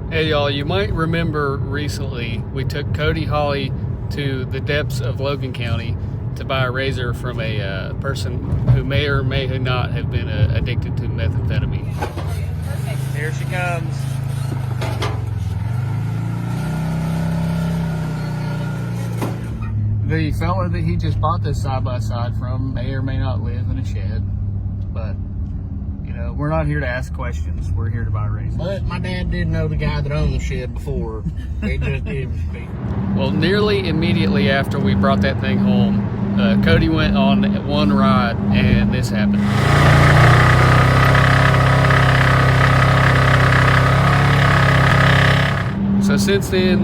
Hey y'all, you might remember recently we took Cody Holly to the depths of Logan County to buy a razor from a person who may or may not have been addicted to methamphetamine. Here she comes. The fella that he just bought this side-by-side from may or may not live in a shed, but you know, we're not here to ask questions. We're here to buy razors. But my dad did know the guy that owned the shed before. It just didn't speak. Well, nearly immediately after we brought that thing home, Cody went on one ride and this happened. So since then,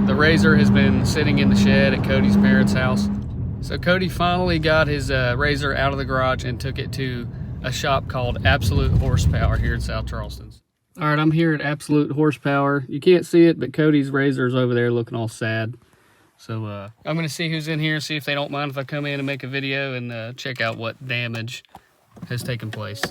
the razor has been sitting in the shed at Cody's parents' house. So Cody finally got his razor out of the garage and took it to a shop called Absolute Horsepower here in South Charleston. All right, I'm here at Absolute Horsepower. You can't see it, but Cody's razor's over there looking all sad. So I'm gonna see who's in here and see if they don't mind if I come in and make a video and check out what damage has taken place.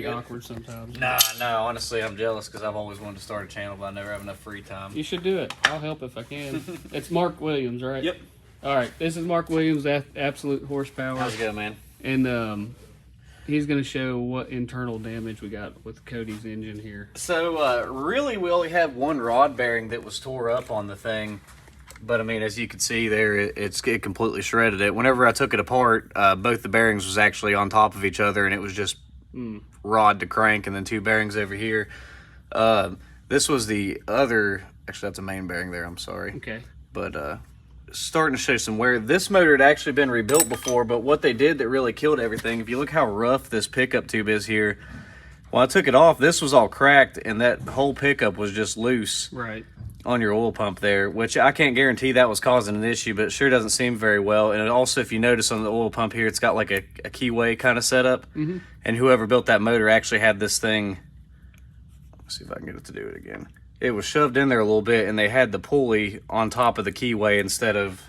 Awkward sometimes. Nah, no, honestly, I'm jealous because I've always wanted to start a channel, but I never have enough free time. You should do it. I'll help if I can. It's Mark Williams, right? Yep. All right, this is Mark Williams, Absolute Horsepower. How's it going, man? And he's going to show what internal damage we got with Cody's engine here. So, really, we only have one rod bearing that was tore up on the thing. But, I mean, as you can see there, it completely shredded it. Whenever I took it apart, both the bearings was actually on top of each other, and it was just rod to crank, and then two bearings over here. This was the other, actually that's a main bearing there, I'm sorry. Okay. But starting to show some wear. This motor had actually been rebuilt before, but what they did that really killed everything, if you look how rough this pickup tube is here, when I took it off, this was all cracked, and that whole pickup was just loose. Right. On your oil pump there, which I can't guarantee that was causing an issue, but it sure doesn't seem very well. And it also, if you notice on the oil pump here, it's got like a keyway kind of setup. And whoever built that motor actually had this thing, let's see if I can get it to do it again. It was shoved in there a little bit, and they had the pulley on top of the keyway instead of,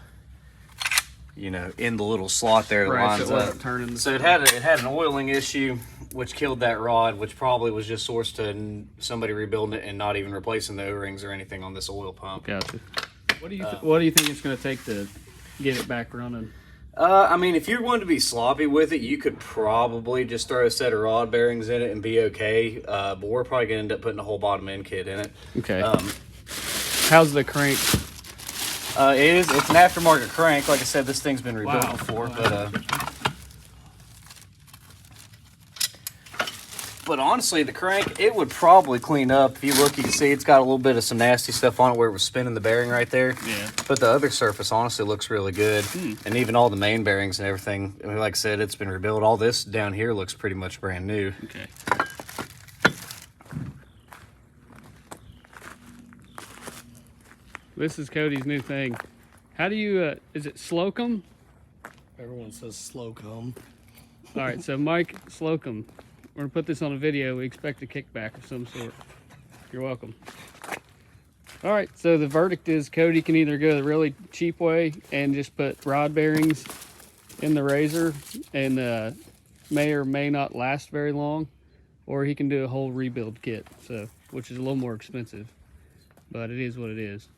you know, in the little slot there that lines up. So it had an oiling issue, which killed that rod, which probably was just sourced to somebody rebuilding it and not even replacing the O-rings or anything on this oil pump. Gotcha. What do you think it's going to take to get it back running? I mean, if you're going to be sloppy with it, you could probably just throw a set of rod bearings in it and be okay. But we're probably going to end up putting a whole bottom end kit in it. Okay. How's the crank? It's an aftermarket crank. Like I said, this thing's been rebuilt before, but honestly, the crank, it would probably clean up. If you look, you can see it's got a little bit of some nasty stuff on it where it was spinning the bearing right there. Yeah. But the other surface honestly looks really good. And even all the main bearings and everything, I mean, like I said, it's been rebuilt. All this down here looks pretty much brand new. Okay. This is Cody's new thing. How do you, is it Slocum? Everyone says Slocum. All right, so Mike Slocum. We're gonna put this on a video. We expect a kickback of some sort. You're welcome. All right, so the verdict is Cody can either go the really cheap way and just put rod bearings in the razor and may or may not last very long, or he can do a whole rebuild kit, so which is a little more expensive, but it is what it is.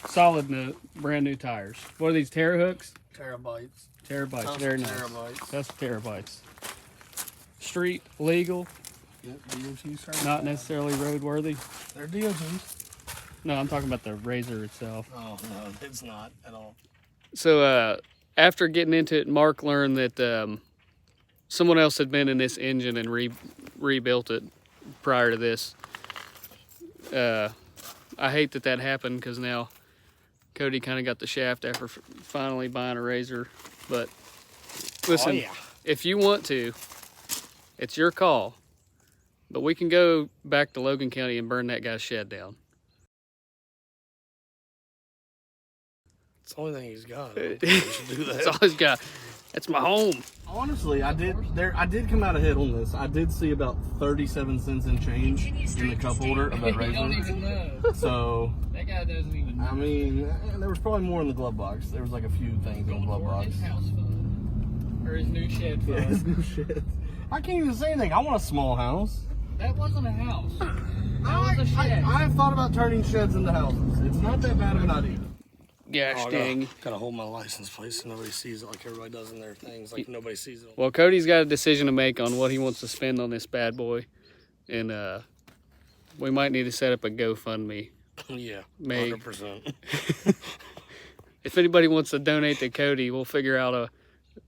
Solid note, brand new tires. What are these, Terahooks? Terabytes. Terabytes, very nice. Terabytes. That's terabytes. Street, legal. Yep, DOT certified. Not necessarily roadworthy. They're DOTs. No, I'm talking about the razor itself. Oh, no, it's not at all. So after getting into it, Mark learned that someone else had been in this engine and rebuilt it prior to this. I hate that happened because now Cody kind of got the shaft after finally buying a razor. But listen, if you want to, it's your call. But we can go back to Logan County and burn that guy's shed down. It's the only thing he's got. It's all he's got. That's my home. Honestly, I did come out ahead on this. I did see about 37 cents in change in the cup holder of that You razor. don't even know. So, That guy doesn't even know. I mean, there was probably more in the glove box. There was like a few things in the glove box. His house fund. Or his new shed fund. Yeah, his new shit. I can't even say anything. I want a small house. That wasn't a house. That was a shed. I've thought about turning sheds into houses. It's not that bad of an idea. Gosh dang. Gotta hold my license plate so nobody sees it like everybody does in their things. Like nobody sees it. Well, Cody's got a decision to make on what he wants to spend on this bad boy. And we might need to set up a GoFundMe. Yeah, May. 100%. If anybody wants to donate to Cody, we'll figure out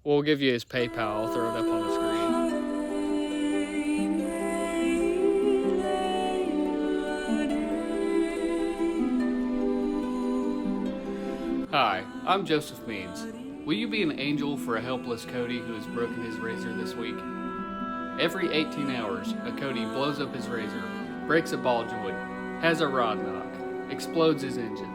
we'll give you his PayPal. I'll throw it up on the screen. Hi, I'm Joseph Means. Will you be an angel for a helpless Cody who has broken his razor this week? Every 18 hours, a Cody blows up his razor, breaks a ball joint, has a rod knock, explodes his engine.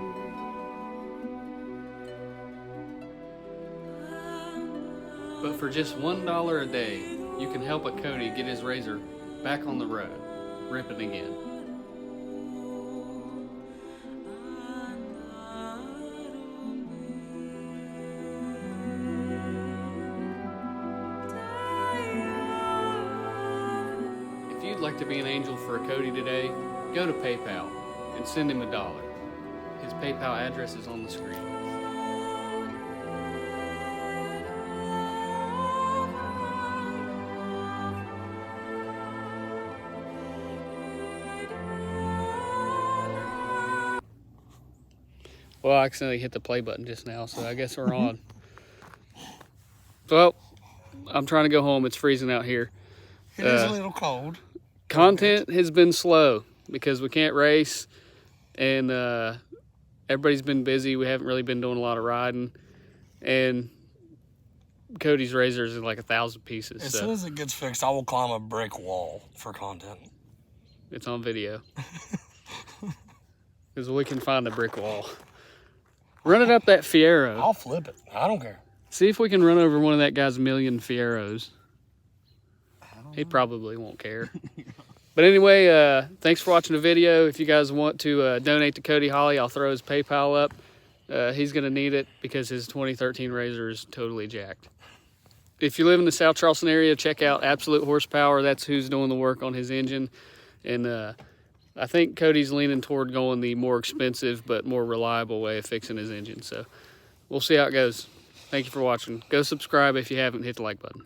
But for just $1 a day, you can help a Cody get his razor back on the road, ripping again. If you'd like to be an angel for a Cody today, go to PayPal and send him $1. His PayPal address is on the screen. Well, I accidentally hit the play button just now, so I guess we're on. Well, I'm trying to go home. It's freezing out here. It is a little cold. Content has been slow because we can't race, and everybody's been busy. We haven't really been doing a lot of riding, and Cody's razors are like 1,000 pieces. As so soon as it gets fixed, I will climb a brick wall for content. it's on video because we can find the brick wall. Run it up that Fiero. I'll flip it. I don't care. See if we can run over one of that guy's million Fieros. He probably won't care. But anyway, thanks for watching the video. If you guys want to donate to Cody Holly, I'll throw his PayPal up. He's going to need it because his 2013 Razor is totally jacked. If you live in the South Charleston area, check out Absolute Horsepower. That's who's doing the work on his engine. And I think Cody's leaning toward going the more expensive but more reliable way of fixing his engine. So we'll see how it goes. Thank you for watching. Go subscribe if you haven't. Hit the like button.